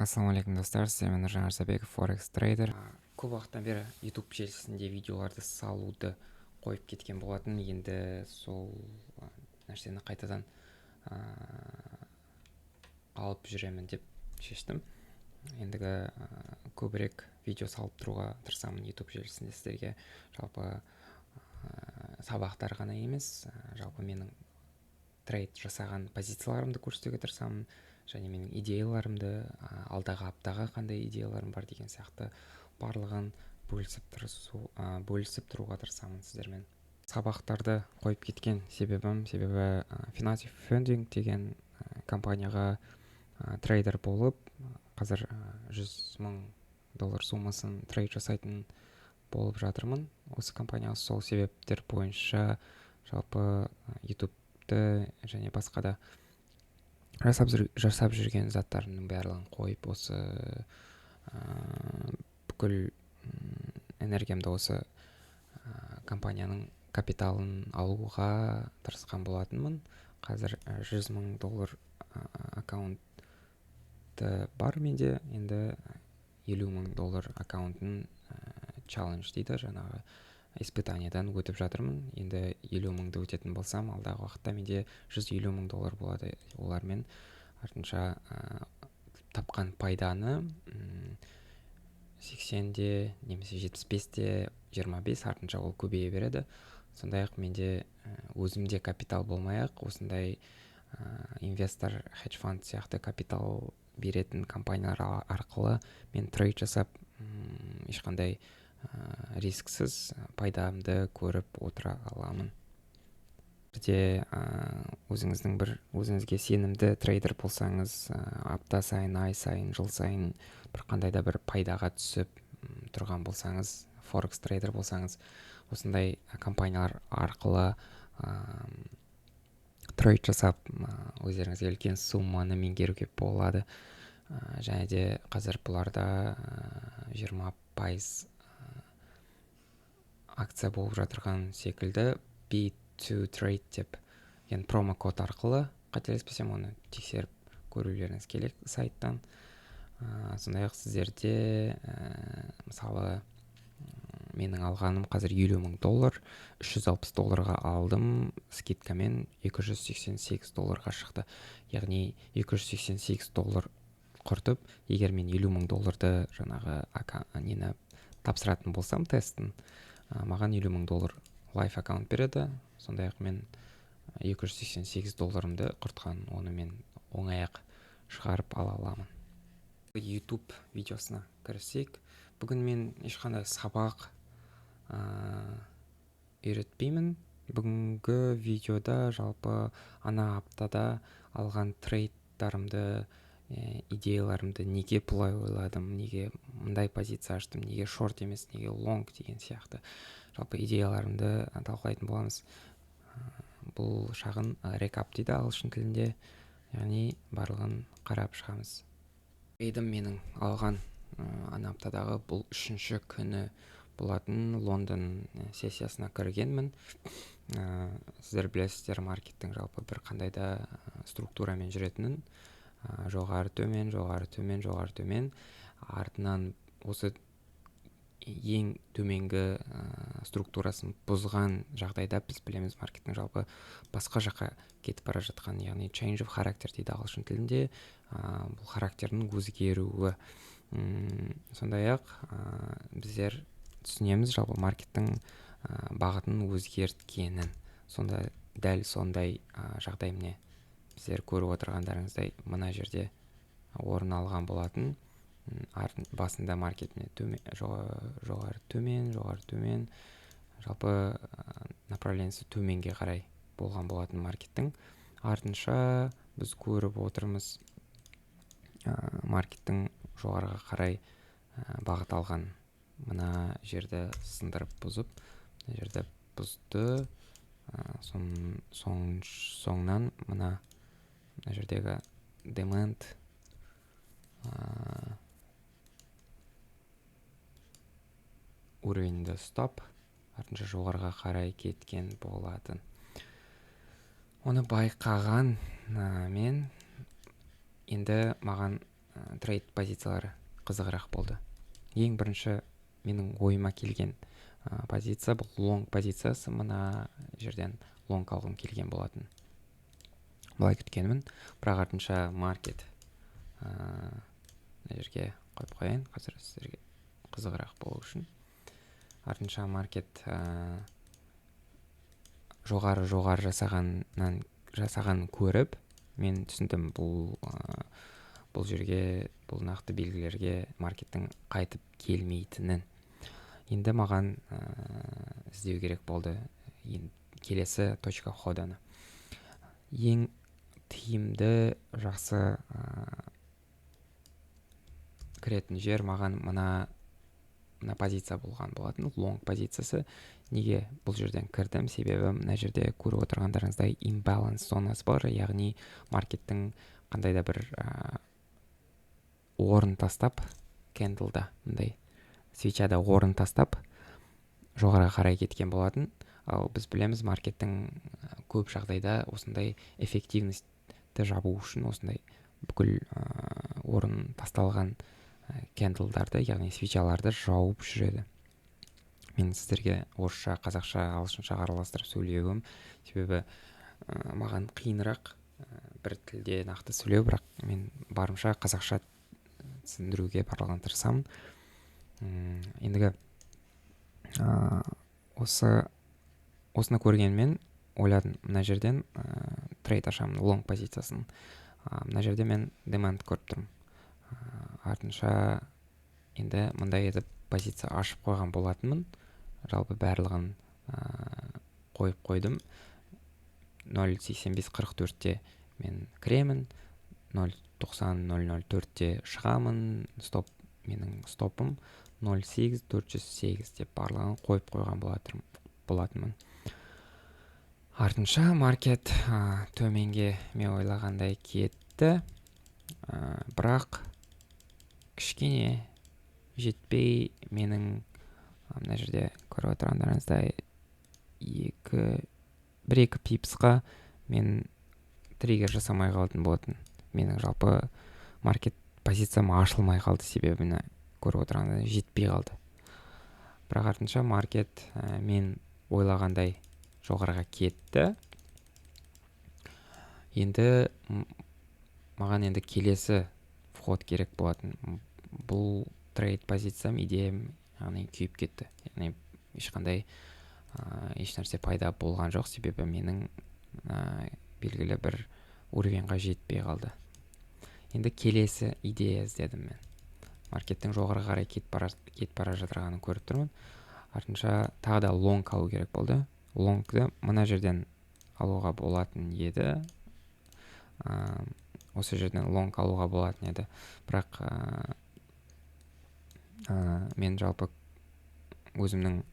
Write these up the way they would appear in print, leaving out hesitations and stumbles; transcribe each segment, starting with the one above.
Ассалаумалейкум достар, мен Нұржан Арсабеков, Форекс трейдер. Көп уақыттан бері YouTube желісінде видеоларды салуды қойып кеткен болатын. Енді сол нәрсені қайтадан алып жүремін деп шештім. Ендігі көбірек видео салып тұруға тырысамын YouTube желісінде сіздерге. Жалпы сабақтар ғана емес, жалпы менің трейд жасаған позицияларымды көрсетуге тырысамын, және менің идеяларымды, алдағы аптаға қандай идеяларым бар деген сияқты барлығын бөлісіп тұруға тырысамын сіздермен. Сабақтарды қойып кеткен себебі Financial Funding деген компанияға трейдер болып, қазір $100,000 суммасын трейд жасайтын болып жатырмын. Осы компанияға сол себептер бойынша жалпы YouTube-ты және басқа да жасап жүрген заттарымның барлығын қойып, осы бүкіл энергиямды осы компанияның капиталын алуға тырысқан болатынмын. Қазір $100,000 аккаунты бар менде. Енді $50,000 аккаунтын challenge дейді, жаңағы испытаниядан өтіп жатырмын. Енді 50,000-ды өтетін болсам, алдағы уақытта менде $150,000 болады. Олармен артынша тапқан пайданы 80-де немесе 75-те 25, артынша ол көбейе береді. Сондай-ақ менде өзімде капитал болмай-ақ, осындай инвестор, хедж фонд сияқты капитал беретін компаниялар арқылы мен трейд жасап, ешқандай рисксіз пайдамды көріп отыра аламын. Бірде өзіңізге сенімді трейдер болсаңыз, апта сайын, ай сайын, жыл сайын бір қандай да бір пайдаға түсіп тұрған болсаңыз, Форекс трейдер болсаңыз, осындай компаниялар арқылы трейд жасап, өздеріңізге үлкен сумманы меңгеруге болады. Және де қазір бұларда 20% акция болып жатырған секілді, B2Trade деп промокод арқылы, қателеспесем, оны тексеріп көрулеріңіз керек сайттан. Сондай-ақ сіздерде мысалы менің алғаным қазір $50,000, $360 алдым, скидкамен $288 шықты. Яғни $288 құртып, егер мен $50,000 жаңағы тапсыратын болсам тестін, маған $50,000 лайф аккаунт береді. Сондай-ақ мен $288 құртқан, оны мен оңай-ақ шығарып ала аламын. YouTube видеосына кірісек, бүгін мен ешқандай сабақ үйретпеймін. Бүгінгі видеода жалпы ана аптада алған трейдтарымды, идеяларымды, неге бұлай ойладым, неге мындай позиция аштым, неге шорт емес, неге лонг деген сияқты жалпы идеяларымды талқылайтын боламыз. Бұл шағын рекап дейді ағылшын тілінде, яғни барлығын қарап шығамыз. Трейдім менің алған ана аптадағы бұл 3-ші күні болатын. Лондон сессиясына кіргенмін. Сіздер білесіздер, маркеттің жалпы бір қандай да структурамен жүретінін. Жоғары төмен, жоғары төмен, жоғары төмен. Артынан осы ең төменгі структурасын бұзған жағдайда біз білеміз, маркеттің жалпы басқа жаққа кетіп бара жатқан, яғни change of character дейді ағылшын тілінде. Бұл характердің өзгеруі. Сондай-ақ біздер түсінеміз жалпы маркеттің бағытын өзгерткенін. Дәл сондай жағдай міне біздер көріп отырғандарыңыздай мына жерде орын алған болатын. Басында маркет жоғары төмен, жалпы направлениясы төменге қарай болған болатын маркеттің. Артынша біз көріп отырмыз маркеттің жоғарыға қарай бағыт алған. Мына жерді сындырып бұзып, мына жерді бұзды. Соңынан мына жердегі demand уровеньді ұстап, артынша жоғарыға қарай кеткен болатын. Оны байқаған мен енді маған трейд позициялары қызығырақ болды. Ең бірінші менің ойыма келген позиция бұл лонг позициясы. Мына жерден лонг алғым келген болатын. Былай күткенмін, бірақ артынша маркет мына жерге қойып қояйын, қазір сіздерге қызығырақ болу үшін. Артынша маркет жоғары жасағанын көріп, мен түсіндім бұл жерге, бұл нақты белгілерге маркеттің қайтып келмейтінін. Енді маған іздеу керек болды келесі точка ходаны. Ең тиімді жақсы кіретін жер маған мына позиция болған болатын, лонг позициясы. Неге бұл жерден кірдім? Себебі мына жерде көріп отырғандарыңыздай имбаланс зонасы бар, яғни маркеттің қандай да бір орын тастап, кендлда, мындай свечада орын тастап, жоғарыға қарай кеткен болатын. Ал біз білеміз, маркеттің көп жағдайда осындай эффективностьті жабу үшін осындай бүкіл орын тасталған кендлдарды, яғни свечаларды жауып жүреді. Мен сіздерге орысша, қазақша, ағылшынша араластырып сөйлеуім, себебі маған қиынырақ бір тілде нақты сөйлеу, бірақ мен барымша қазақша түсіндіруге барлығын тырысамын. Ендігі осыны көргенмен ойладым, мына жерден трейд ашамын, лонг позициясын. Мына жерде мен демант көріп тұрмын. Артынша енді мындай етіп позиция ашып қойған болатынмын. Жалпы барлығын қойып қойдым. 0.8544-те мен кіремін, 0.90-004-те шығамын, менің стопым 0.8408 деп барлығын қойып қойған болатынмын. Артынша маркет төменге мен ойлағандай кетті, бірақ кішкене жетпей менің мына жерде көріп отырғандарыңыздай 1-2 пипсқа мен триггер жасамай қалдым болатын. Менің жалпы маркет позициям ашылмай қалды, себебі көріп отырғандай жетпей қалды. Бірақ артынша маркет мен ойлағандай жоғарыға кетті. Енді маған енді келесі вход керек болатын. Бұл трейд позициям, идеям яғни күйіп кетті. Яғни ешқандай ешнәрсе пайда болған жоқ, себебі менің белгілі бір уровеньға жетпей қалды. Енді келесі идея іздедім мен. Маркеттің жоғары қарай кетіп бара жатырғанын көріп тұрмын. Артынша тағы да лонг алу керек болды. Лонгды мына жерден алуға болатын еді. Осы жерден лонг алуға болатын еді. Бірақ мен жалпы өзімнің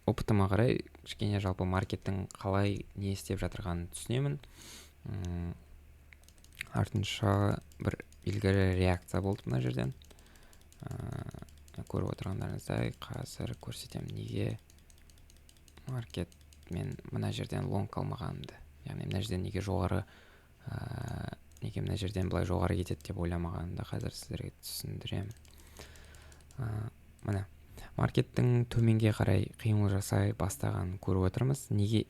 опытыма қарай кішкене жалпы маркеттің қалай не істеп жатырғанын түсінемін. Артынша бір белгілі реакция болды мына жерден. Көріп отырғандарыңыздай қазір көрсетемін неге маркет мен мына жерден лонг алмағанымды. Яғни мына жерден неге мына жерден былай жоғары кетеді деп ойламағанымды қазір сіздерге түсіндіремін. Мына маркеттің төменге қарай қимыл жасай бастағанын көріп отырмыз. Неге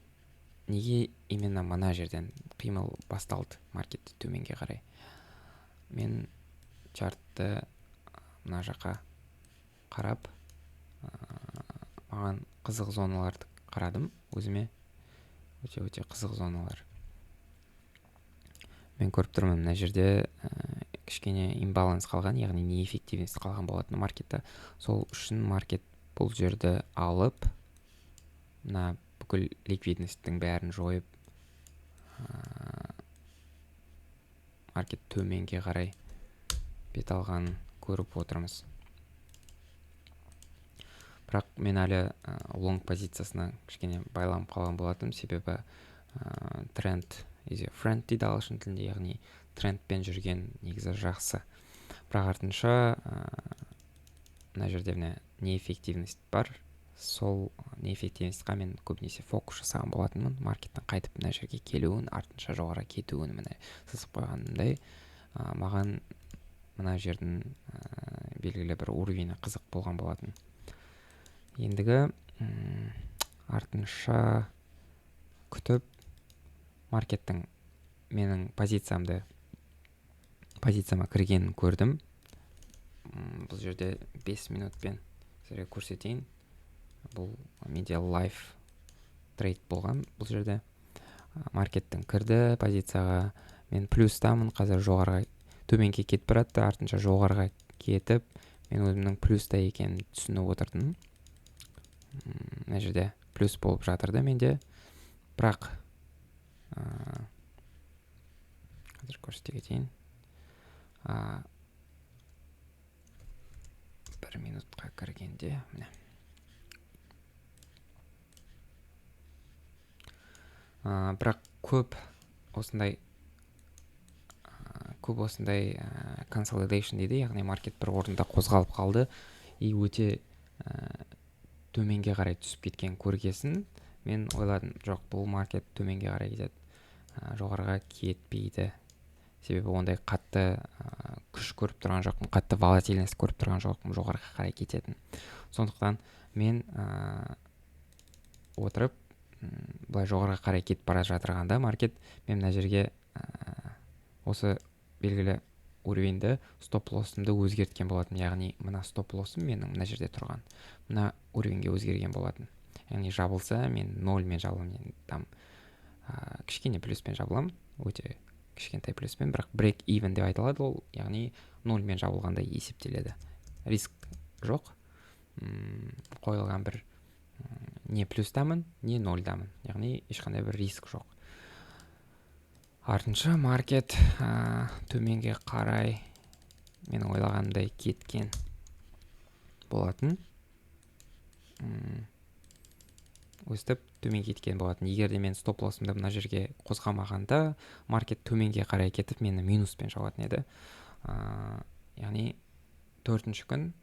именно мына жерден қимыл басталды маркетті төменге қарай? Мен чартты мына жаққа қарап, маған қызық зоналарды қарадым өзіме. Өте қызық зоналар. Мен көріп тұрмын, мына жерде кішкене имбаланс қалған, яғни неэффективность қалған болатын маркетті. Сол үшін маркет бұл жерді алып, мына бүкіл ликвидностьтің бәрін жойып, маркет төменге қарай бет алғанын көріп отырмыз. Бірақ мен әлі лонг позициясына кішкене байланып қалған болатым, себебі тренд friend дейді ағылшын тілінде, яғни трендпен жүрген негізі жақсы. Бірақ артынша мына жерде неэффективность бар. Сол неэффективностьқа мен көбінесе фокус жасаған болатынмын. Маркеттің қайтып мына жерге келуін, артынша жоғары кетуін міне сызып қойғанымдай маған мына жердің белгілі бір уровені қызық болған болатын. Ендігі артынша күтіп маркеттің менің позицияма кіргенін көрдім. Бұл жерде 5 минутпен сізге көрсетейін. Бұл менде лайф трейд болған. Бұл жерде маркеттің кірді позицияға, мен плюстамын, қазір жоғарға төменге кетіп баратты, артынша жоғарға кетіп, мен өзімнің плюста екенін түсініп отырдым. Мына жерде плюс болып жатырды менде, бірақ қазір көрсете кетейін. 1 минутқа кіргенде міне бірақ көп осындай consolidation дейді, яғни маркет бір орында қозғалып қалды и өте төменге қарай түсіп кеткен көргесін, мен ойладым, жоқ, бұл маркет төменге қарай кетеді, жоғарыға кетпейді. Себебі ондай қатты күш көріп тұрған жоқпын, қатты волатильность көріп тұрған жоқпын, жоғарыға қарай кететін. Сондықтан мен отырып былай жоғарыға қарай кетіп бара жатырғанда маркет, мен мына жерге осы белгілі уровеньді стоп-лоссымды өзгерткен болатын. Яғни мына стоп-лоссым менің мына жерде тұрған, мына уровеньге өзгерген болатын. Яғни жабылса мен 0-мен жабыламын, там кішкене плюспен жабыламын, өте кішкентай плюспен, бірақ break even деп айтылады ол, яғни 0-мен жабылғандай есептеледі. Риск жоқ, қойылған бір не плюстамын, не 0-дамын, яғни ешқандай бір риск жоқ. Артынша маркет төменге қарай мен ойлағанымдай кеткен болатын. Өстіп төменге кеткен болатын. Егер де мен стоп-лоссымды мына жерге қозғамағанда, маркет төменге қарай кетіп, мені минуспен жауатын еді. Яғни 4-ші күн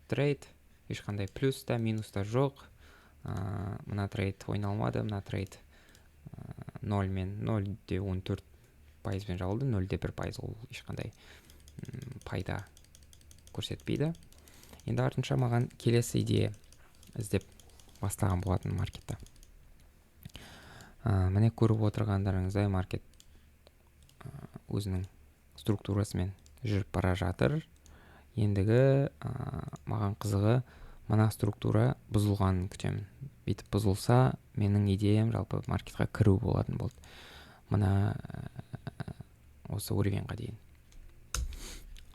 трейд, ешқандай плюс та, минус та жоқ. Мына трейд ойналмады, мына трейд 0-мен 0.14% жабылды, 0.1% ол ешқандай пайда көрсетпейді. Енді артынша маған келесі идея іздеп бастаған болатын маркетті. Міне көріп отырғандарыңыздай маркет өзінің структурасымен жүріп бара жатыр. Ендігі маған қызығы мына структура бұзылғанын күтемін. Бүйтіп бұзылса, менің идеям жалпы маркетқа кіру болатын болды. Мына осы уровеньға дейін.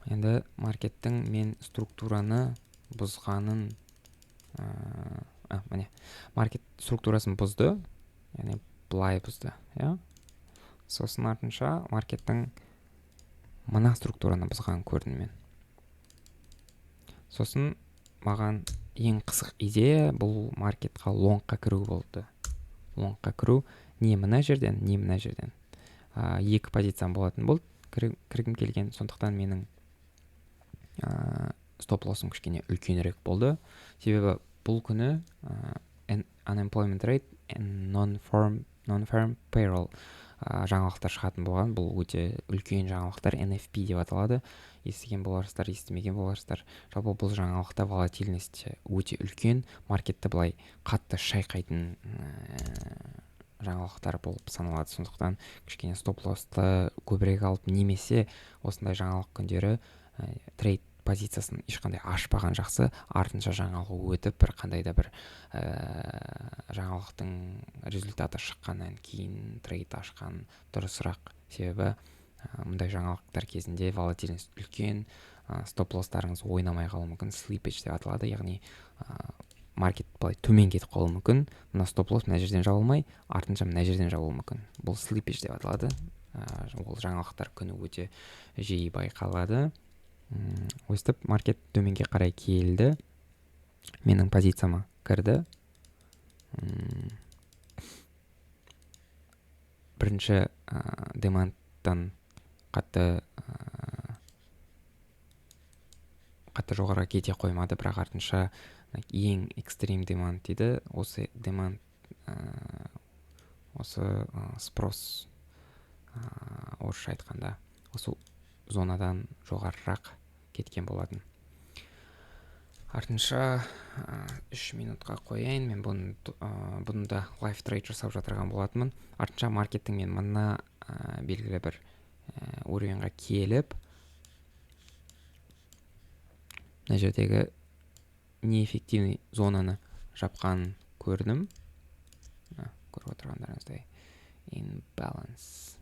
Енді маркеттің мен структураны бұзғанын, міне, маркет структурасын бұзды, яғни былай бұзды, сосын артынша маркеттің мына структураны бұзғанын көрдім мен. Сосын маған ең қызық идея бұл маркетқа лонгқа кіру болды. Лонгқа кіру не мына жерден, не мына жерден. Екі позициям болатын болды, кіргім келген, сондықтан менің стоп-лоссым кішкене үлкенірек болды. Себебі бұл күні unemployment rate and non-farm payroll жаңалықтар шығатын болған. Бұл өте үлкен жаңалықтар, NFP деп аталады. Естіген боларсыздар, естімеген боларсыздар. Жалпы бұл жаңалықта волатильность өте үлкен, маркетті былай қатты шайқайтын жаңалықтар болып саналады. Сондықтан кішкене стоп-лоссты көбірек алып, немесе осындай жаңалық күндері трейд позициясын ешқандай ашпаған жақсы, артынша жаңалық өтіп, бір қандай да бір жаңалықтың результаты шыққаннан кейін трейд ашқан дұрысырақ. Себебі мұндай жаңалықтар кезінде волатильность үлкен, стоп-лосстарыңыз ойнамай қалуы мүмкін, слиппедж деп аталады, яғни маркет былай төмен кетіп қалуы мүмкін, мына стоп-лосс мына жерден жабылмай, артынша мына жерден жабылуы мүмкін. Бұл слиппедж деп аталады. Ол жаңалықтар күні өте жиі байқалады. Өстіп маркет төменге қарай келді, менің позицияма кірді. Бірінші демандтан қатты жоғарға кете қоймады, бірақ артынша ең экстрим деманд дейді. Осы деманд, осы спрос, орысша айтқанда, осы зонадан жоғарырақ кеткен болатын. Артынша 3 минутқа қояйын, мен бұнда лайф трейд жасап жатырған болатынмын. Артынша маркеттің мен мына белгілі бір уровеньға келіп, мына жердегі неэффективный зонаны жапқанын көрдім. Көріп отырғандарыңыздай imbalance,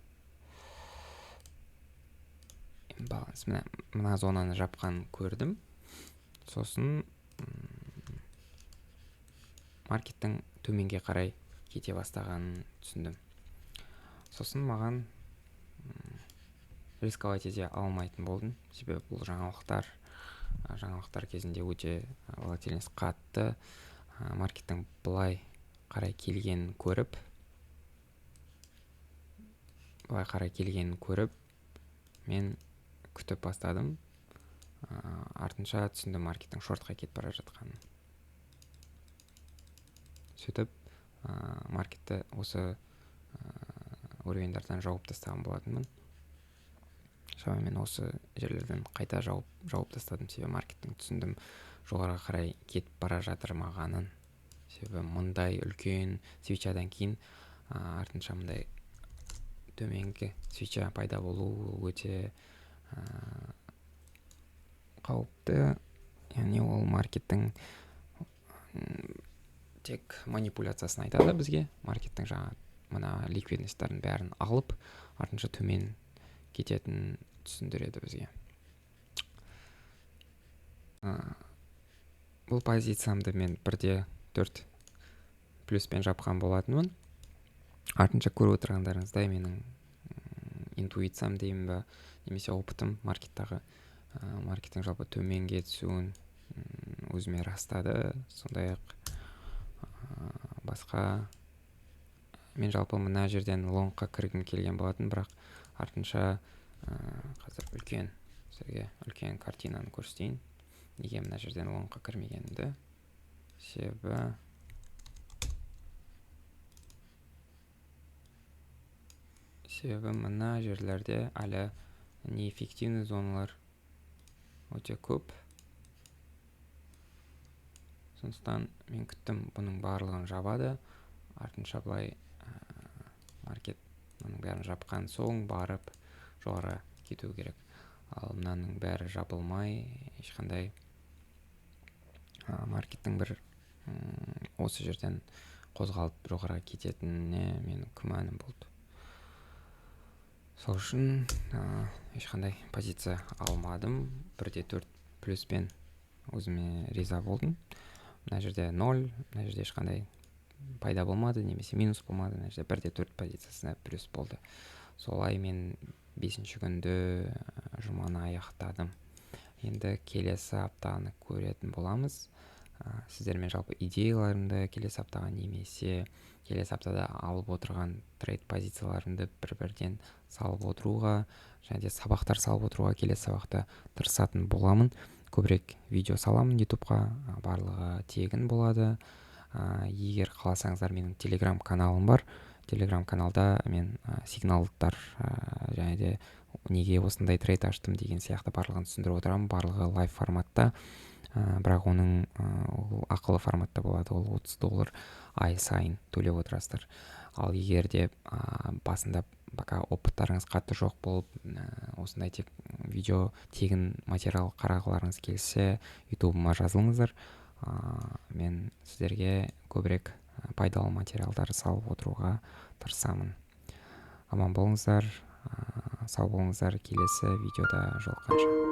мына зонаны жапқанын көрдім. Сосын маркеттің төменге қарай кете бастағанын түсіндім. Сосын маған рисковать ете алмайтын болдым, себебі бұл жаңалықтар кезінде өте волатильность қатты. Маркеттің бұлай қарай келгенін көріп, мен күтіп бастадым. Артынша түсіндім маркеттің шортқа кетіп бара жатқанын. Сөйтіп маркетті осы уровеньдардан жауып тастаған болатынмын. Шамамен осы жерлерден қайта жауып тастадым, себебі маркеттің түсіндім жоғарға қарай кетіп бара жатырмағанын. Себебі мұндай үлкен свичадан кейін артынша мұндай төменгі свича пайда болу өте қауіпті. Яғни ол маркеттің тек манипуляциясын айтады бізге. Маркеттің жаңа мына ликвидностьтарын бәрін алып, артынша төмен кететінін түсіндіреді бізге. Бұл позициямды мен 1.4 плюспен жапқан болатынмын. Артынша көріп отырғандарыңыздай менің интуициям деймін ба, немесе опытым маркеттағы маркеттің жалпы төменге түсуін өзіме растады. Сондай-ақ басқа мен жалпы мына жерден лонгқа кіргім келген болатын, бірақ артынша қазір үлкен картинаны көрсетейін. Неге мына жерден лонгқа кірмегенімді. Себебі мына жерлерде әлі неэффективный зоналар өте көп. Сондықтан мен күттім, бұның барлығын жабады. Артынша былай маркет мұның бәрін жапқан соң барып жоғары кету керек. Ал мынаның бәрі жабылмай, ешқандай маркеттің бір осы жерден қозғалып жоғары кететініне мен күмәнім болды. Сол үшін ешқандай позиция алмадым. 1.4 плюспен өзіме риза болдым. Мына жерде 0, мына жерде ешқандай пайда болмады, немесе минус болмады. Мына жерде 1.4 позициясына плюс болды. Солай мен 5-ші күнді жұманы аяқтадым. Енді келесі аптаны көретін боламыз. Сіздермен жалпы идеяларымды келесі аптаға немесе келесі аптада алып отырған трейд позицияларымды бір-бірден салып отыруға, және де сабақтар салып отыруға келесі сабақта тырысатын боламын. Көбірек видео саламын YouTubeға, барлығы тегін болады. Егер қаласаңыздар, менің Telegram каналым бар. Telegram каналда мен сигналдар және де неге осындай трейд аштым деген сияқты барлығын түсіндіріп отырамын. Барлығы лайв форматта, бірақ оның ақылы форматта болады. Ол $30 ай сайын төлеп отырасыздар. Ал егер де басында бака опыттарыңыз қатты жоқ болып, осындай тек видео тегін материал қарағыларыңыз келсе, YouTube-ма жазылыңыздар. Мен сіздерге көбірек пайдалы материалдар салып отыруға тырысамын. Аман болыңыздар, сау болыңыздар, келесі видеода жолыққанша.